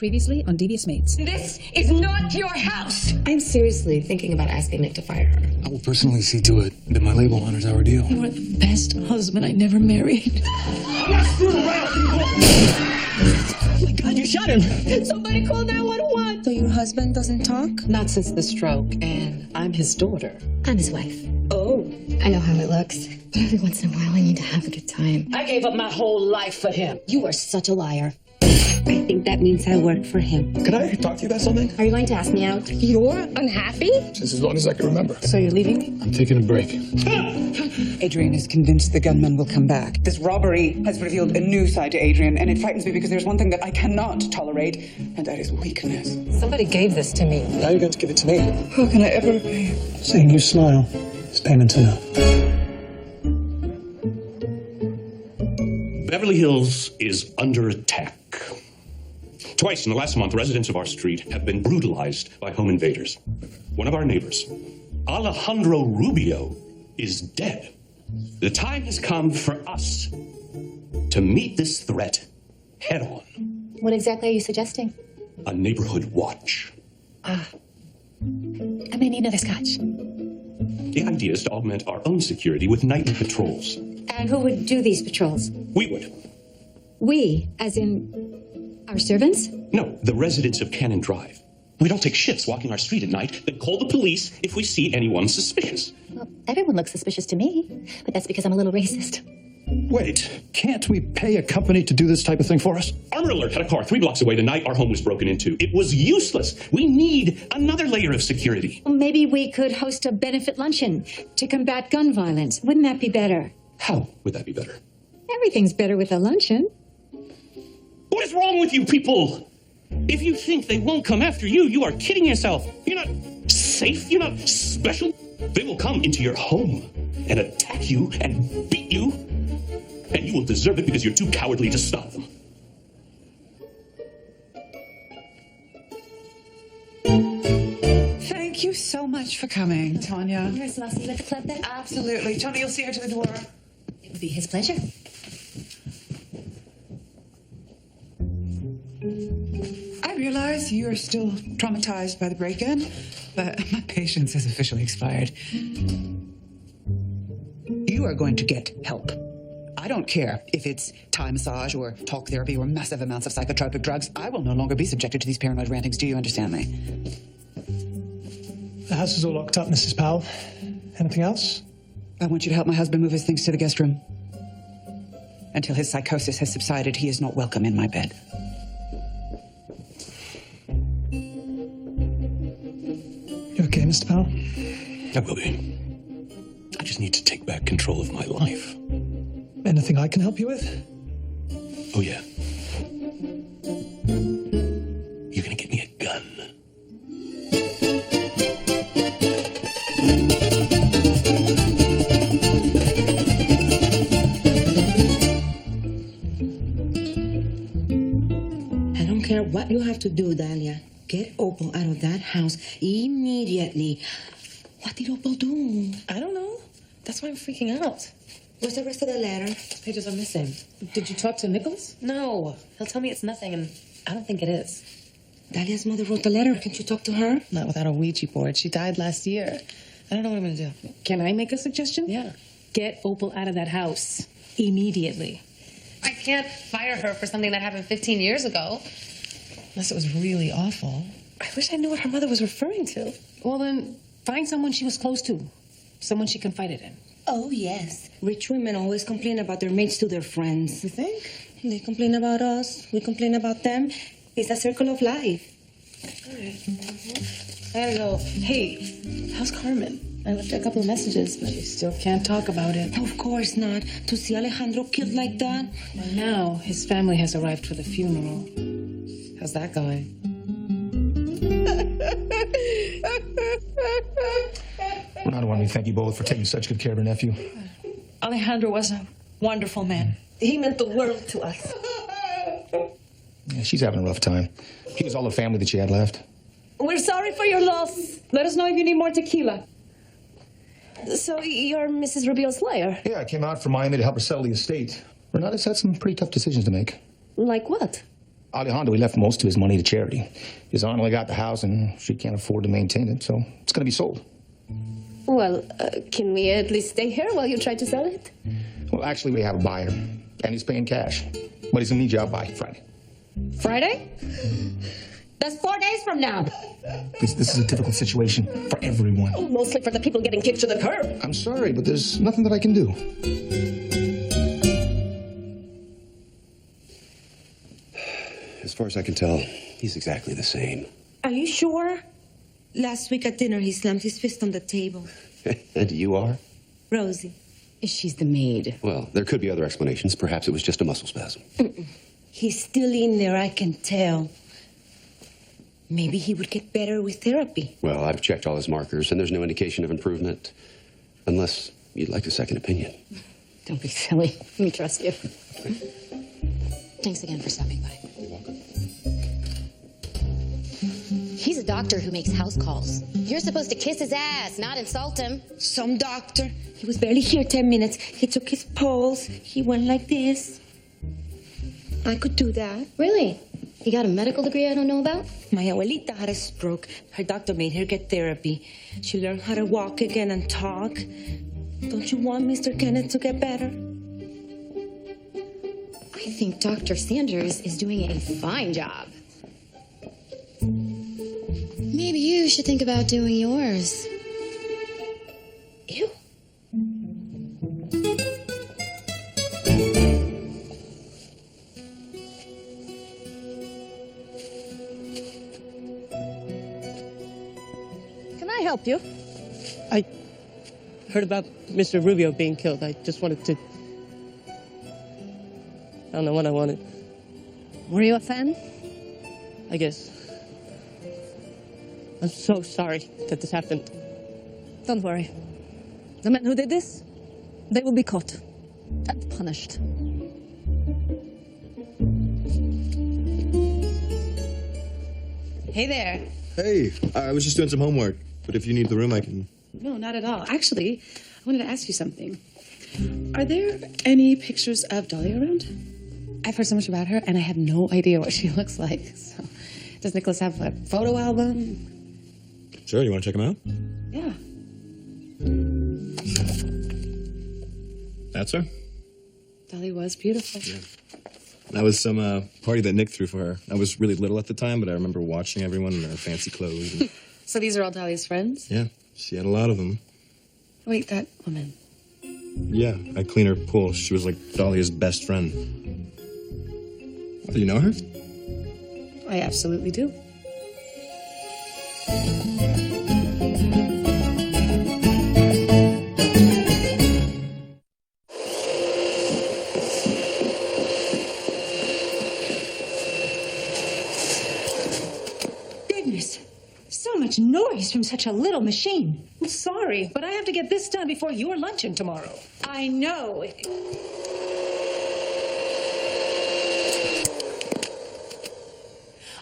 Previously on Devious Maids. This is not your house! I'm seriously thinking about asking Nick to fire her. I will personally see to it that my label honors our deal. You are the best husband I never married. Oh my God, you shot him! Somebody call 911! So your husband doesn't talk? Not since the stroke, and I'm his daughter. I'm his wife. Oh. I know how it looks. But every once in a while, I need to have a good time. I gave up my whole life for him. You are such a liar. I think that means I work for him. Could I talk to you about something? Are you going to ask me out? You're unhappy? Since as long as I can remember. So you're leaving me? I'm taking a break. Adrian is convinced the gunman will come back. This robbery has revealed a new side to Adrian, and it frightens me because there's one thing that I cannot tolerate, and that is weakness. Somebody gave this to me. Now you're going to give it to me. How can I ever repay you? Seeing you smile is payment enough. Beverly Hills is under attack. Twice in the last month, residents of our street have been brutalized by home invaders. One of our neighbors, Alejandro Rubio, is dead. The time has come for us to meet this threat head on. What exactly are you suggesting? A neighborhood watch. I may need another scotch. The idea is to augment our own security with nightly patrols. And who would do these patrols? We would. We, as in our servants? No, the residents of Cannon Drive. We don't take shifts walking our street at night, then call the police if we see anyone suspicious. Well, everyone looks suspicious to me, but that's because I'm a little racist. Wait, can't we pay a company to do this type of thing for us? Armor Alert had a car 3 blocks away the night our home was broken into. It was useless. We need another layer of security. Well, maybe we could host a benefit luncheon to combat gun violence. Wouldn't that be better? How would that be better? Everything's better with a luncheon. What is wrong with you people? If you think they won't come after you, you are kidding yourself. You're not safe. You're not special. They will come into your home and attack you and beat you. And you will deserve it because you're too cowardly to stop them. Thank you so much for coming, Tanya. Yes, and I'll see you at the club then? Absolutely. Tony, you'll see her to the door. It would be his pleasure. I realize you're still traumatized by the break-in, but my patience has officially expired. You are going to get help. I don't care if it's Thai massage or talk therapy or massive amounts of psychotropic drugs. I will no longer be subjected to these paranoid rantings. Do you understand me? The house is all locked up, Mrs. Powell. Anything else? I want you to help my husband move his things to the guest room. Until his psychosis has subsided, he is not welcome in my bed. You okay, Mr. Powell? I will be. I just need to take back control of my life. Anything I can help you with? Oh, yeah. You're gonna get me a gun. I don't care what you have to do, Dahlia. Get Opal out of that house immediately. What did Opal do? I don't know. That's why I'm freaking out. What's the rest of the letter? Pages are missing. Did you talk to Nichols? No. He'll tell me it's nothing, and I don't think it is. Dahlia's mother wrote the letter. Can't you talk to her? Not without a Ouija board. She died last year. I don't know what I'm going to do. Can I make a suggestion? Yeah. Get Opal out of that house immediately. I can't fire her for something that happened 15 years ago. Unless it was really awful. I wish I knew what her mother was referring to. Well, then find someone she was close to. Someone she confided in. Oh, yes. Rich women always complain about their mates to their friends. You think? They complain about us. We complain about them. It's a circle of life. All right. I gotta go. Hey, how's Carmen? I left her a couple of messages, but She still can't talk about it. Of course not. To see Alejandro killed like that. Well, now his family has arrived for the funeral. how's that going? I don't want to thank you both for taking such good care of her nephew. Alejandro was a wonderful man. He meant the world to us. Yeah, she's having a rough time. He was all the family that she had left. We're sorry for your loss. Let us know if you need more tequila. So you're Mrs. Rubio's lawyer? Yeah, I came out from Miami to help her sell the estate. Renata's had some pretty tough decisions to make. Like what? Alejandro, he left most of his money to charity. His aunt only got the house, and she can't afford to maintain it, so it's going to be sold. Well, can we at least stay here while you try to sell it? Well, actually, we have a buyer, and he's paying cash. But he's going to need you out by Friday. Friday? That's 4 days from now. This is a difficult situation for everyone. Oh, mostly for the people getting kicked to the curb. I'm sorry, but there's nothing that I can do. As far as I can tell, he's exactly the same. Are you sure? Last week at dinner, he slammed his fist on the table. And you are? Rosie. She's the maid. Well, there could be other explanations. Perhaps it was just a muscle spasm. He's still in there, I can tell. Maybe he would get better with therapy. Well, I've checked all his markers, and there's no indication of improvement. Unless you'd like a second opinion. Don't be silly. Let me trust you. Thanks again for stopping by. You're welcome. He's a doctor who makes house calls. You're supposed to kiss his ass, not insult him. Some doctor. He was barely here 10 minutes. He took his pulse. He went like this. I could do that. Really? You got a medical degree I don't know about? My abuelita had a stroke. Her doctor made her get therapy. She learned how to walk again and talk. Don't you want Mr. Kenneth to get better? I think Dr. Sanders is doing a fine job. Maybe you should think about doing yours. Ew. Can I help you? I heard about Mr. Rubio being killed. I just wanted to... I don't know what I wanted. Were you a fan? I guess. I'm so sorry that this happened. Don't worry. The men who did this, they will be caught and punished. Hey there. Hey, I was just doing some homework, but if you need the room, I can... No, not at all. Actually, I wanted to ask you something. Are there any pictures of Dolly around? I've heard so much about her, and I have no idea what she looks like. So, does Nicholas have a photo album? Sure, you want to check them out? Yeah. That's her? Dolly was beautiful. Yeah. That was some party that Nick threw for her. I was really little at the time, but I remember watching everyone in their fancy clothes. And... So these are all Dolly's friends? Yeah, she had a lot of them. Wait, that woman. Yeah, I clean her pool. She was like Dahlia's best friend. Do you know her? I absolutely do. Goodness. So much noise from such a little machine. I'm sorry, but I have to get this done before your luncheon tomorrow. I know.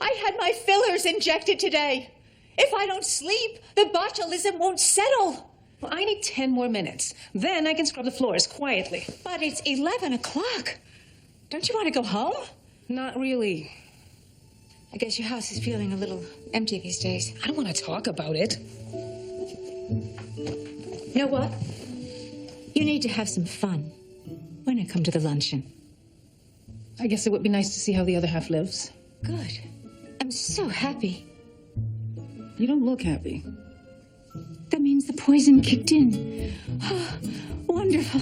I had my fillers injected today. If I don't sleep, the botulism won't settle. Well, I need 10 more minutes. Then I can scrub the floors quietly. But it's 11 o'clock. Don't you want to go home? Not really. I guess your house is feeling a little empty these days. I don't want to talk about it. You know what? You need to have some fun when I come to the luncheon. I guess it would be nice to see how the other half lives. Good. I'm so happy. You don't look happy. That means the poison kicked in. Oh, wonderful.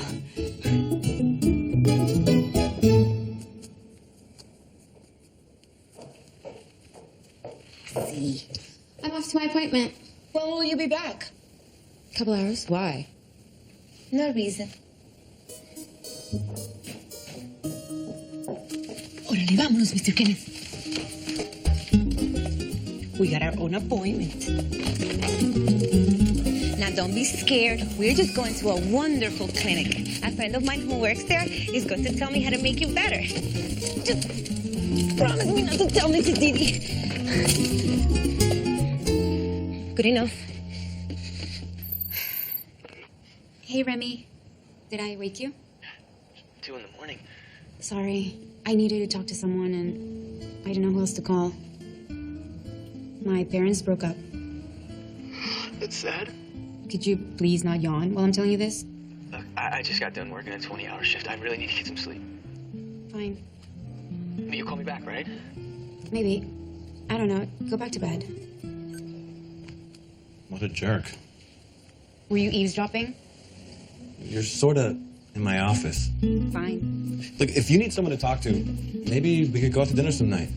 See. I'm off to my appointment. When will you be back? Couple hours. Why? No reason. Órale, vámonos, Mr. Kenneth. We got our own appointment. Now, don't be scared. We're just going to a wonderful clinic. A friend of mine who works there is going to tell me how to make you better. Just promise me not to tell Mrs. Didi. Good enough. Hey, Remy. Did I wake you? 2 in the morning. Sorry. I needed to talk to someone, and I don't know who else to call. My parents broke up. That's sad. Could you please not yawn while I'm telling you this? Look, I just got done working a 20-hour shift. I really need to get some sleep. Fine. But you call me back, right? Maybe. I don't know. Go back to bed. What a jerk. Were you eavesdropping? You're sort of in my office. Fine. Look, if you need someone to talk to, maybe we could go out to dinner some night.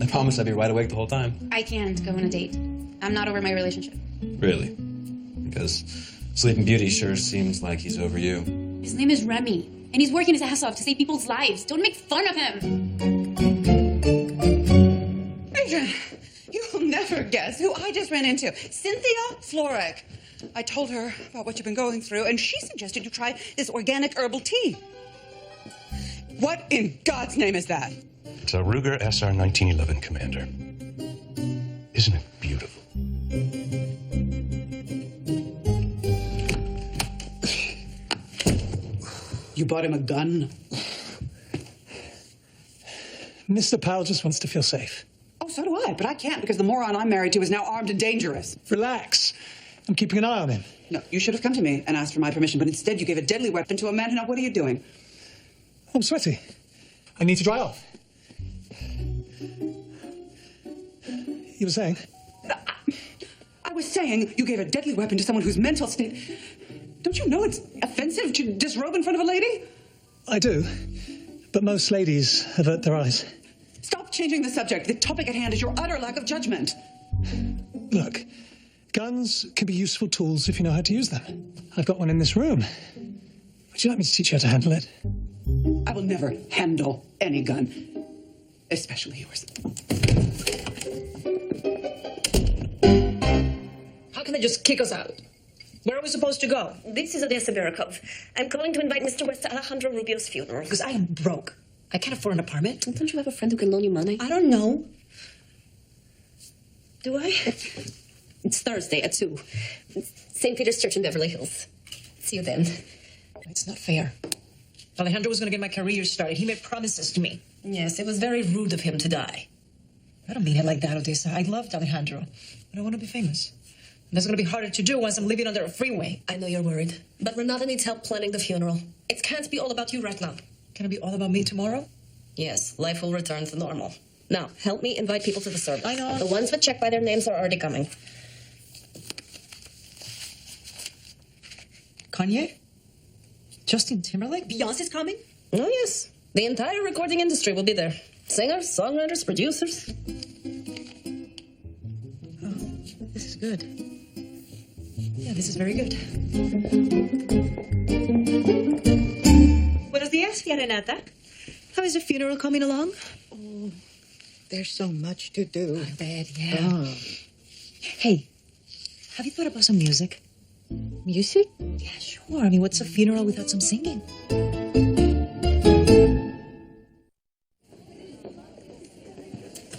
I promise I'd be wide awake the whole time. I can't go on a date. I'm not over my relationship. Really? Because Sleeping Beauty sure seems like he's over you. His name is Remy, and he's working his ass off to save people's lives. Don't make fun of him. Adrian, you'll never guess who I just ran into. Cynthia Florek. I told her about what you've been going through, and she suggested you try this organic herbal tea. What in God's name is that? It's a Ruger SR 1911, Commander. Isn't it beautiful? You bought him a gun? Mr. Powell just wants to feel safe. Oh, so do I, but I can't because the moron I'm married to is now armed and dangerous. Relax. I'm keeping an eye on him. No, you should have come to me and asked for my permission, but instead you gave a deadly weapon to a man who... Now, what are you doing? I'm sweaty. I need to dry off. You were saying? I was saying you gave a deadly weapon to someone whose mental state... Don't you know it's offensive to disrobe in front of a lady? I do. But most ladies avert their eyes. Stop changing the subject. The topic at hand is your utter lack of judgment. Look, guns can be useful tools if you know how to use them. I've got one in this room. Would you like me to teach you how to handle it? I will never handle any gun, especially yours. How can they just kick us out? Where are we supposed to go? This is Odessa Berakov. I'm calling to invite Mr. West to Alejandro Rubio's funeral. Because I am broke. I can't afford an apartment. Don't you have a friend who can loan you money? I don't know. Do I? It's Thursday at 2. St. Peter's Church in Beverly Hills. See you then. It's not fair. Alejandro was going to get my career started. He made promises to me. Yes, it was very rude of him to die. I don't mean it like that, Odessa. I loved Alejandro, but I want to be famous. And that's going to be harder to do once I'm living under a freeway. I know you're worried, but Renata needs help planning the funeral. It can't be all about you right now. Can it be all about me tomorrow? Yes, life will return to normal. Now, help me invite people to the service. I know. The ones with check by their names are already coming. Kanye? Justin Timberlake? Beyonce's coming? Oh, yes. The entire recording industry will be there. Singers, songwriters, producers. Oh, this is good. Yeah, this is very good. Buenos días, Renata. How is the funeral coming along? Oh, there's so much to do. I bet, yeah. Oh. Hey, have you thought about some music? Music? Yeah, sure. I mean, what's a funeral without some singing?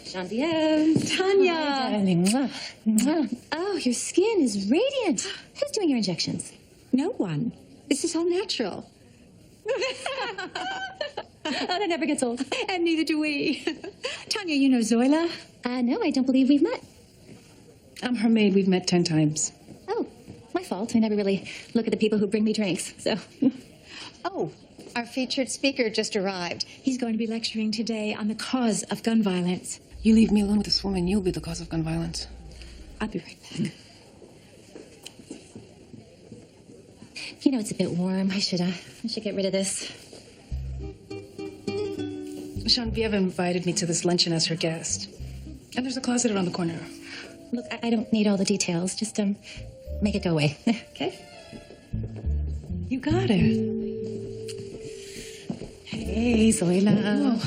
Jean-Pierre. Tanya. Hi, darling. Mwah. Mwah. Oh, your skin is radiant. Who's doing your injections? No one. This is all natural. Oh, that never gets old. And neither do we. Tanya, you know Zoila? No, I don't believe we've met. I'm her maid. We've met 10 times. Oh, my fault. I never really look at the people who bring me drinks, so... Oh, our featured speaker just arrived. He's going to be lecturing today on the cause of gun violence. You leave me alone with this woman, you'll be the cause of gun violence. I'll be right back. You know, it's a bit warm. I should get rid of this. Genevieve invited me to this luncheon as her guest. And there's a closet around the corner. Look, I don't need all the details. Just, make it go away. Okay? You got it. Hey, Zoila.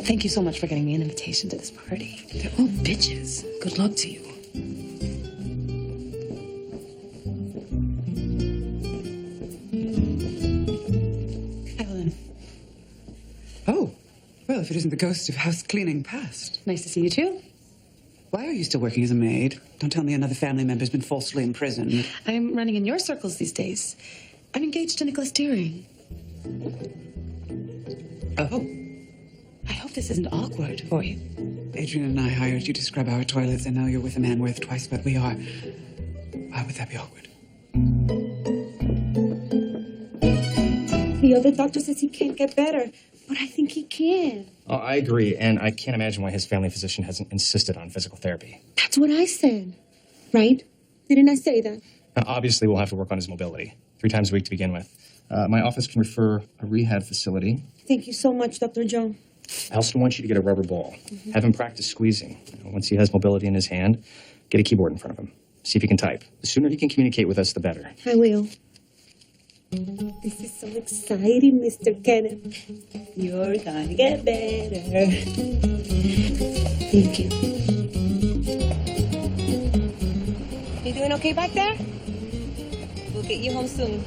Thank you so much for getting me an invitation to this party. They're all bitches. Good luck to you. Evelyn. Oh, well, if it isn't the ghost of house cleaning past. Nice to see you, too. Why are you still working as a maid? Don't tell me another family member's been falsely imprisoned. I'm running in your circles these days. I'm engaged to Nicholas Deering. Oh. I hope this isn't awkward for you. Adrian and I hired you to scrub our toilets, and now you're with a man worth twice what we are. Why would that be awkward? The other doctor says he can't get better, but I think he can. Oh, I agree, and I can't imagine why his family physician hasn't insisted on physical therapy. That's what I said. Right? Didn't I say that? Obviously, we'll have to work on his mobility 3 times a week to begin with. My office can refer a rehab facility. Thank you so much, Dr. Joe. I also want you to get a rubber ball. Have him practice squeezing. Once he has mobility in his hand, get a keyboard in front of him. See if he can type. The sooner he can communicate with us, the better. I will. This is so exciting, Mr. Kenneth. You're gonna get better. Thank you. You doing okay back there? We'll get you home soon.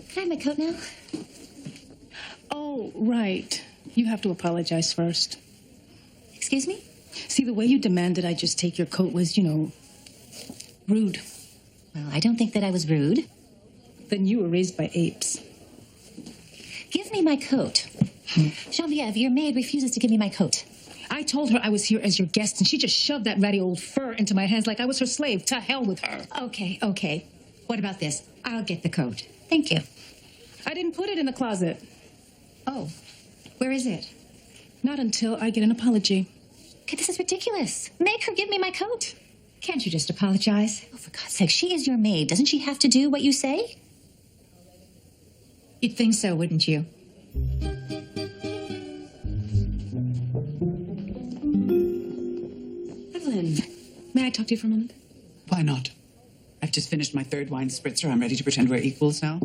Can I have my coat now? Oh, right. You have to apologize first. Excuse me? See, the way you demanded I just take your coat was, rude. Well, I don't think that I was rude. Then you were raised by apes. Give me my coat. Genevieve, your maid refuses to give me my coat. I told her I was here as your guest, and she just shoved that ratty old fur into my hands like I was her slave. To hell with her. Okay. What about this? I'll get the coat. Thank you. I didn't put it in the closet. Oh, where is it? Not until I get an apology. Okay, this is ridiculous. Make her give me my coat. Can't you just apologize? Oh, for God's sake, she is your maid. Doesn't she have to do what you say? You'd think so, wouldn't you? Evelyn, may I talk to you for a moment? Why not? I've just finished my 3rd wine spritzer. I'm ready to pretend we're equals now.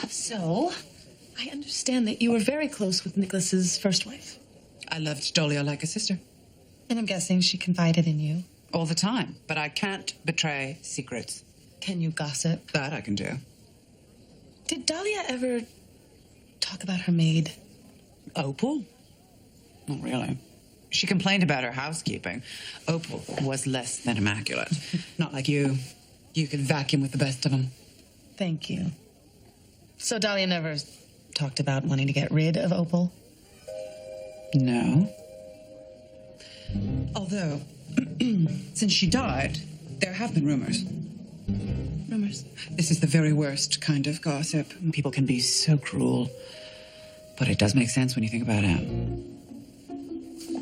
So, I understand that you were very close with Nicholas's first wife. I loved Dolia like a sister. And I'm guessing she confided in you. All the time. But I can't betray secrets. Can you gossip? That I can do. Did Dahlia ever talk about her maid? Opal? Not really. She complained about her housekeeping. Opal was less than immaculate. Not like you. You could vacuum with the best of them. Thank you. So Dahlia never talked about wanting to get rid of Opal? No. Although, since she died, there have been rumors. Rumors? This is the very worst kind of gossip. People can be so cruel. But it does make sense when you think about it.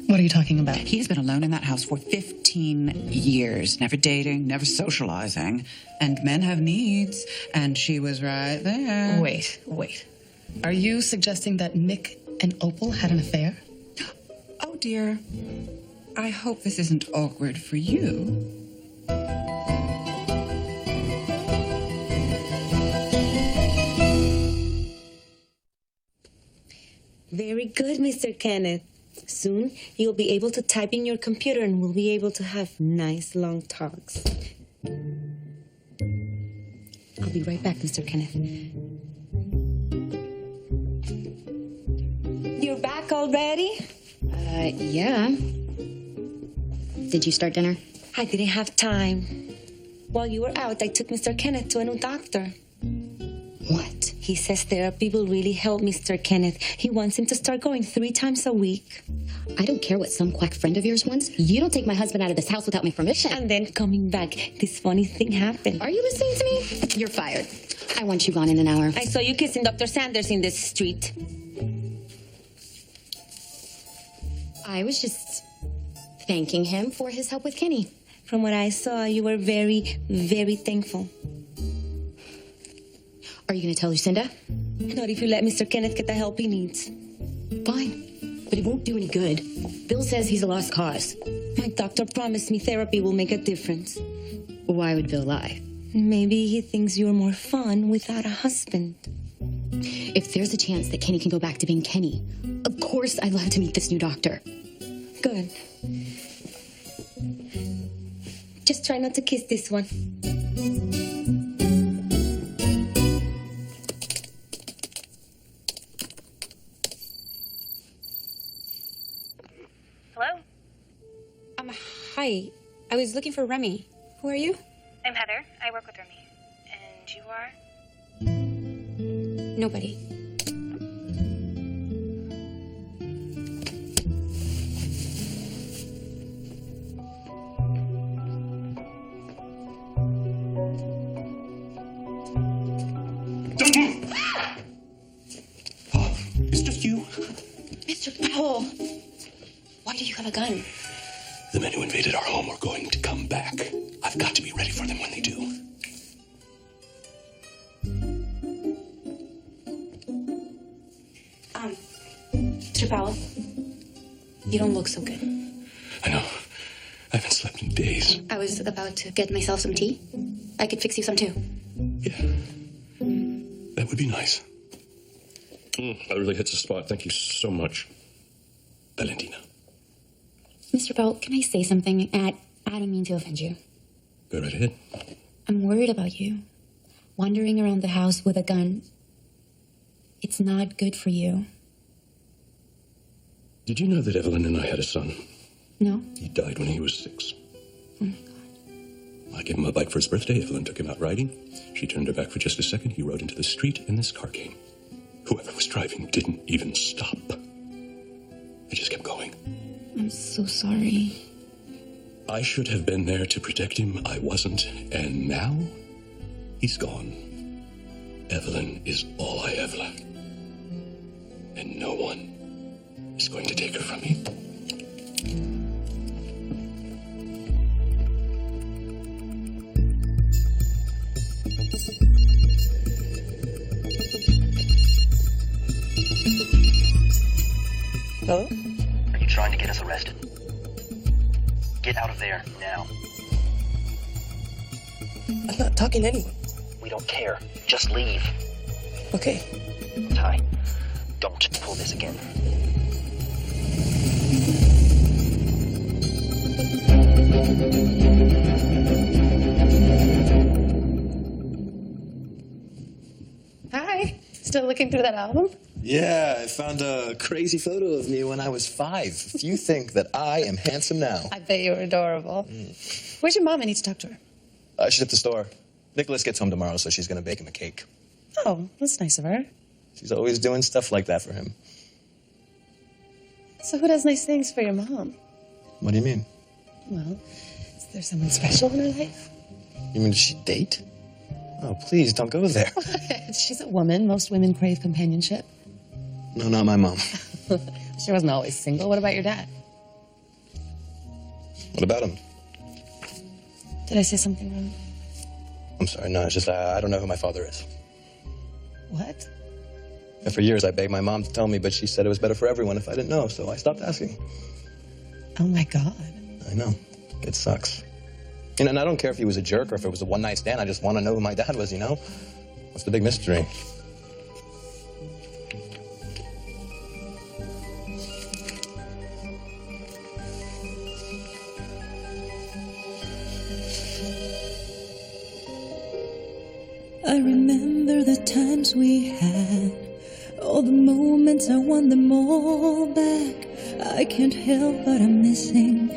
What are you talking about? He has been alone in that house for 15 years. Never dating, never socializing. And men have needs. And she was right there. Wait. Are you suggesting that Nick and Opal had an affair? Oh, dear. I hope this isn't awkward for you. Very good, Mr. Kenneth. Soon, you'll be able to type in your computer and we'll be able to have nice, long talks. I'll be right back, Mr. Kenneth. You're back already? Yeah. Did you start dinner? I didn't have time. While you were out, I took Mr. Kenneth to a new doctor. What? He says therapy will really help Mr. Kenneth. He wants him to start going 3 times a week. I don't care what some quack friend of yours wants. You don't take my husband out of this house without my permission. And then coming back, this funny thing happened. Are you listening to me? You're fired. I want you gone in an hour. I saw you kissing Dr. Sanders in this street. I was just thanking him for his help with Kenny. From what I saw, you were very, very thankful. Are you going to tell Lucinda? Not if you let Mr. Kenneth get the help he needs. Fine. But it won't do any good. Bill says he's a lost cause. My doctor promised me therapy will make a difference. Why would Bill lie? Maybe he thinks you're more fun without a husband. If there's a chance that Kenny can go back to being Kenny, of course I'd love to meet this new doctor. Good. Just try not to kiss this one. Hello? Hi. I was looking for Remy. Who are you? I'm Heather. I work with Remy. And you are? Nobody. Don't move! It's just you. Mr. Powell, why do you have a gun? The men who invaded our home are going to come back. I've got to be ready for them when they do. Mr. Powell, you don't look so good. I know. I haven't slept in days. I was about to get myself some tea. I could fix you some too. That would be nice. That really hits the spot. Thank you so much, Valentina. Mr. Powell, can I say something? I don't mean to offend you. Go right ahead. I'm worried about you. Wandering around the house with a gun. It's not good for you. Did you know that Evelyn and I had a son? No? He died when he was 6. Oh, my I gave him a bike for his birthday. Evelyn took him out riding. She turned her back for just a second. He rode into the street, and this car came. Whoever was driving didn't even stop. They just kept going. I'm so sorry. I should have been there to protect him. I wasn't. And now, he's gone. Evelyn is all I have left. And no one is going to take her from me. Hello? Are you trying to get us arrested? Get out of there, now. I'm not talking to anyone. We don't care. Just leave. Okay. Ty, don't pull this again. Hi. Still looking through that album? Yeah, I found a crazy photo of me when I was 5. If you think that I am handsome now. I bet you were adorable. Where's your mom? I need to talk to her. She's at the store. Nicholas gets home tomorrow, so she's going to bake him a cake. Oh, that's nice of her. She's always doing stuff like that for him. So who does nice things for your mom? What do you mean? Well, is there someone special in her life? You mean, does she date? Oh, please, don't go there. She's a woman. Most women crave companionship. No, not my mom. She wasn't always single. What about your dad? What about him? Did I say something wrong? I'm sorry, no, it's just I don't know who my father is. What? And for years, I begged my mom to tell me, but she said it was better for everyone if I didn't know, so I stopped asking. Oh, my God. I know. It sucks. You know, and I don't care if he was a jerk or if it was a one-night stand. I just want to know who my dad was, you know? What's the big mystery? I remember the times we had, all the moments, I want them all back. I can't help but I'm missing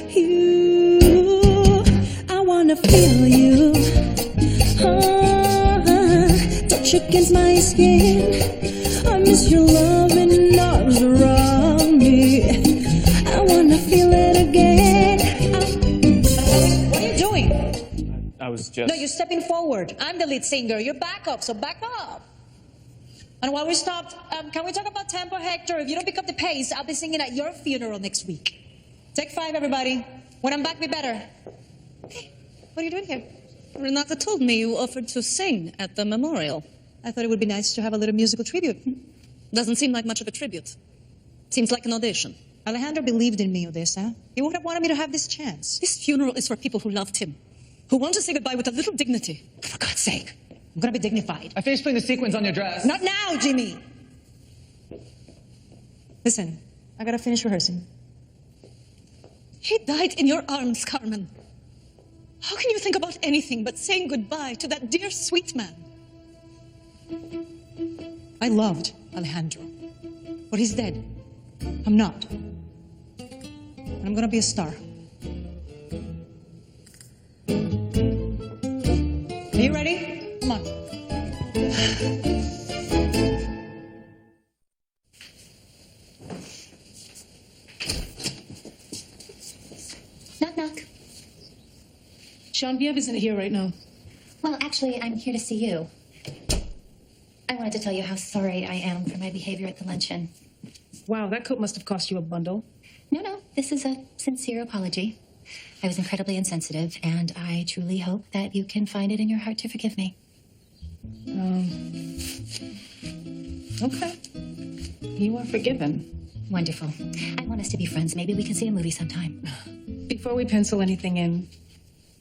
you. I wanna feel you, touch against my skin. I miss your love and arms around me. I wanna feel it again. What are you doing? I was just... No, you're stepping forward. I'm the lead singer. You're back up, so back up. And while we stopped, can we talk about tempo, Hector? If you don't pick up the pace, I'll be singing at your funeral next week. Take 5, everybody. When I'm back, be better. Hey, what are you doing here? Renata told me you offered to sing at the memorial. I thought it would be nice to have a little musical tribute. Doesn't seem like much of a tribute. Seems like an audition. Alejandro believed in me, Odessa. He would have wanted me to have this chance. This funeral is for people who loved him, who want to say goodbye with a little dignity. For God's sake, I'm gonna be dignified. I finished putting the sequins on your dress. Not now, Jimmy. Listen, I gotta finish rehearsing. He died in your arms, Carmen. How can you think about anything but saying goodbye to that dear, sweet man? I loved Alejandro, but he's dead. I'm not. And I'm gonna be a star. Are you ready? Come on. Knock, knock. Genevieve isn't here right now. Well, actually, I'm here to see you. I wanted to tell you how sorry I am for my behavior at the luncheon. Wow, that coat must have cost you a bundle. No, this is a sincere apology. I was incredibly insensitive, and I truly hope that you can find it in your heart to forgive me. Okay. You are forgiven. Wonderful. I want us to be friends. Maybe we can see a movie sometime. Before we pencil anything in,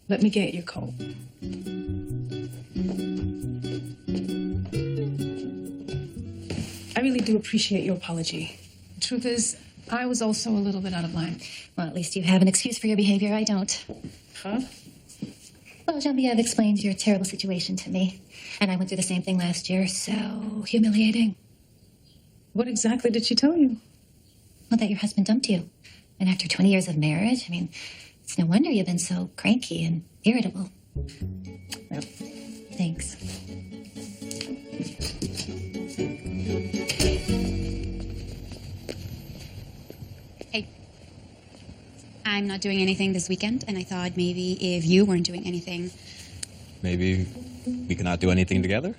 let me get your coat. I really do appreciate your apology. The truth is, I was also a little bit out of line. Well, at least you have an excuse for your behavior. I don't. Huh? Well, Genevieve explained your terrible situation to me, and I went through the same thing last year. So humiliating. What exactly did she tell you? Well, that your husband dumped you. And after 20 years of marriage, I mean, it's no wonder you've been so cranky and irritable. Well, thanks. Hey, I'm not doing anything this weekend, and I thought maybe if you weren't doing anything... Maybe we cannot do anything together?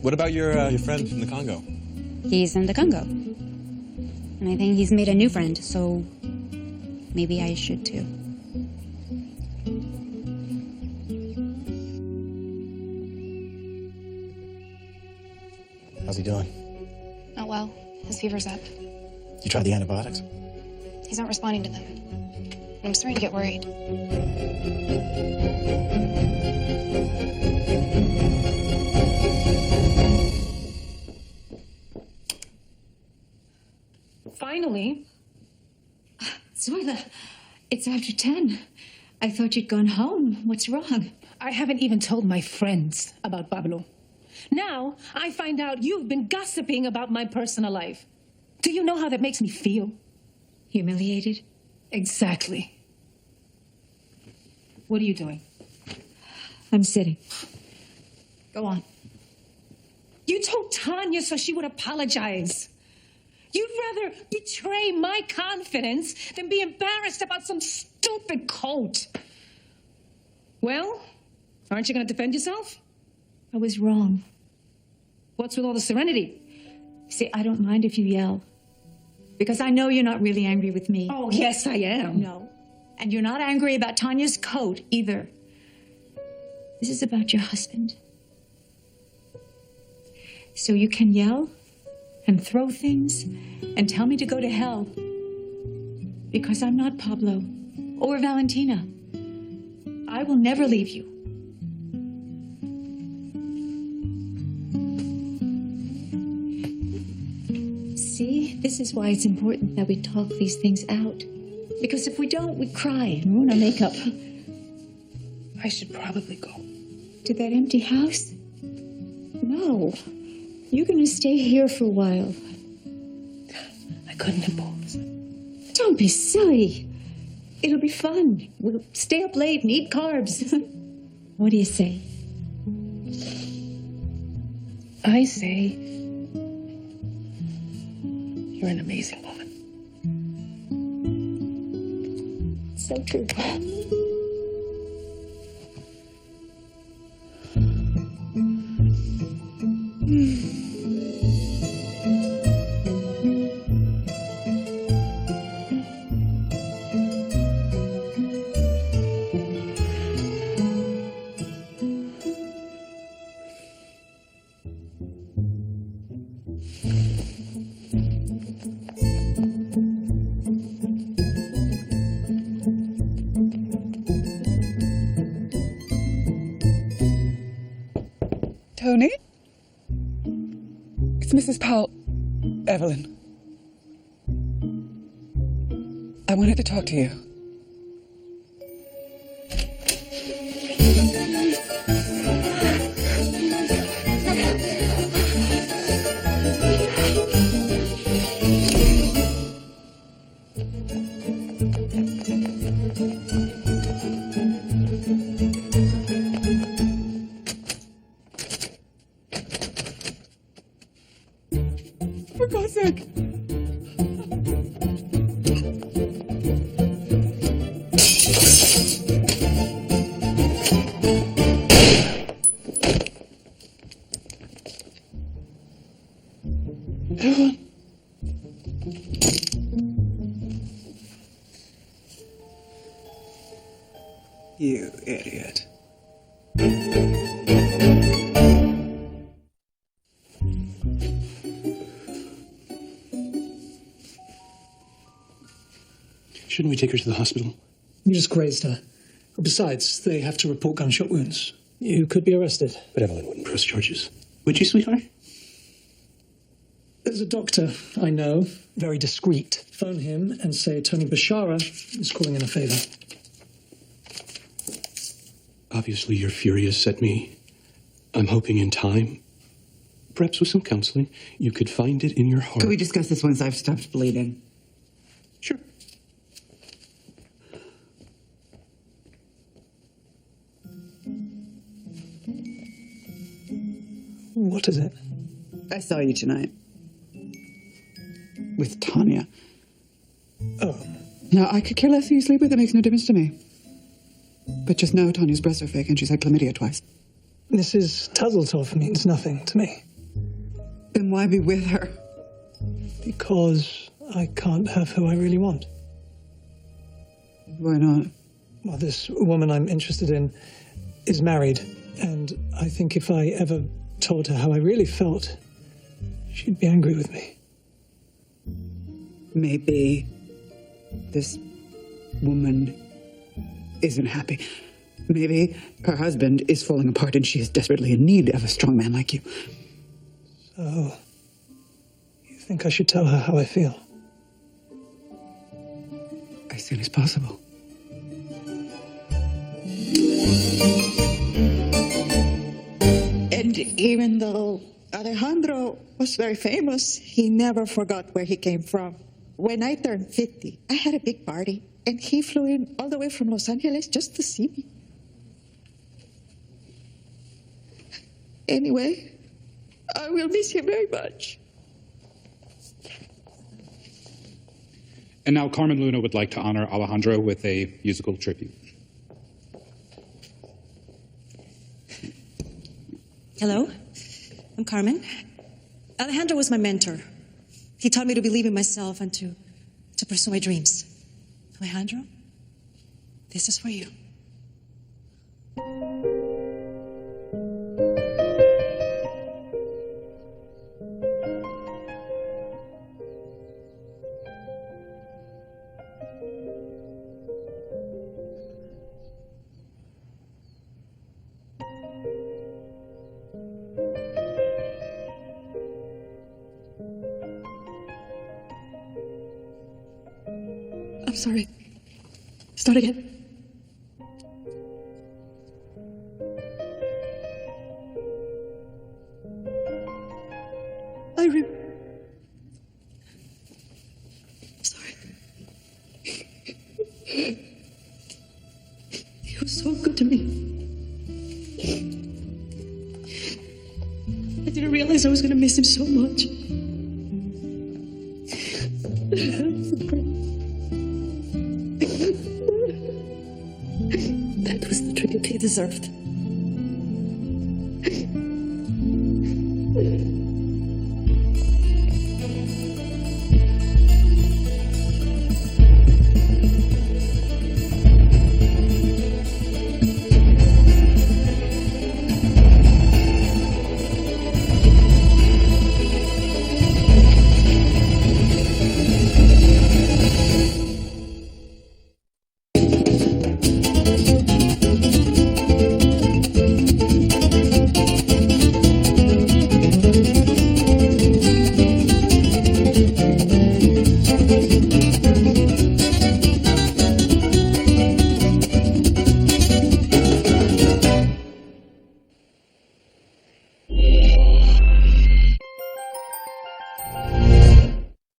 What about your friend from the Congo? He's in the Congo. And I think he's made a new friend, so maybe I should too. How's he doing? Not well. His fever's up. You tried the antibiotics? He's not responding to them. I'm starting to get worried. Finally. Zoila, it's after 10. I thought you'd gone home. What's wrong? I haven't even told my friends about Pablo. Now, I find out you've been gossiping about my personal life. Do you know how that makes me feel? Humiliated? Exactly. What are you doing? I'm sitting. Go on. You told Tanya so she would apologize. You'd rather betray my confidence than be embarrassed about some stupid coat. Well, aren't you going to defend yourself? I was wrong. What's with all the serenity? See, I don't mind if you yell. Because I know you're not really angry with me. Oh, yes, I am. No. And you're not angry about Tanya's coat, either. This is about your husband. So you can yell and throw things and tell me to go to hell. Because I'm not Pablo or Valentina. I will never leave you. See, this is why it's important that we talk these things out. Because if we don't, we cry and ruin our makeup. I should probably go. To that empty house? No. You're going to stay here for a while. I couldn't impose. Don't be silly. It'll be fun. We'll stay up late and eat carbs. What do you say? I say you're an amazing woman. So true. Tony? It's Mrs. Powell. Evelyn. I wanted to talk to you. ready yet. Shouldn't we take her to the hospital? You just grazed her. Besides, they have to report gunshot wounds. You could be arrested. But Evelyn wouldn't press charges. Would you, sweetheart? There's a doctor I know, very discreet. Phone him and say Tony Bashara is calling in a favor. Obviously, you're furious at me. I'm hoping in time, perhaps with some counseling, you could find it in your heart. Could we discuss this once I've stopped bleeding? Sure. What is it? I saw you tonight. With Tanya. Oh. Now, I could care less who you sleep with. It makes no difference to me. But just know Tanya's breasts are fake and she's had chlamydia twice. Mrs. Tuzzletov means nothing to me. Then why be with her? Because I can't have who I really want. Why not? Well, this woman I'm interested in is married, and I think if I ever told her how I really felt, she'd be angry with me. Maybe this woman isn't happy. Maybe her husband is falling apart and she is desperately in need of a strong man like you. So, you think I should tell her how I feel? As soon as possible. And even though Alejandro was very famous, he never forgot where he came from. When I turned 50, I had a big party, and he flew in all the way from Los Angeles just to see me. Anyway, I will miss him very much. And now Carmen Luna would like to honor Alejandro with a musical tribute. Hello, I'm Carmen. Alejandro was my mentor. He taught me to believe in myself and to pursue my dreams. Alejandro, this is for you. I'm sorry. Start again. Sorry. He was so good to me. I didn't realize I was going to miss him so much. That was the tribute he deserved.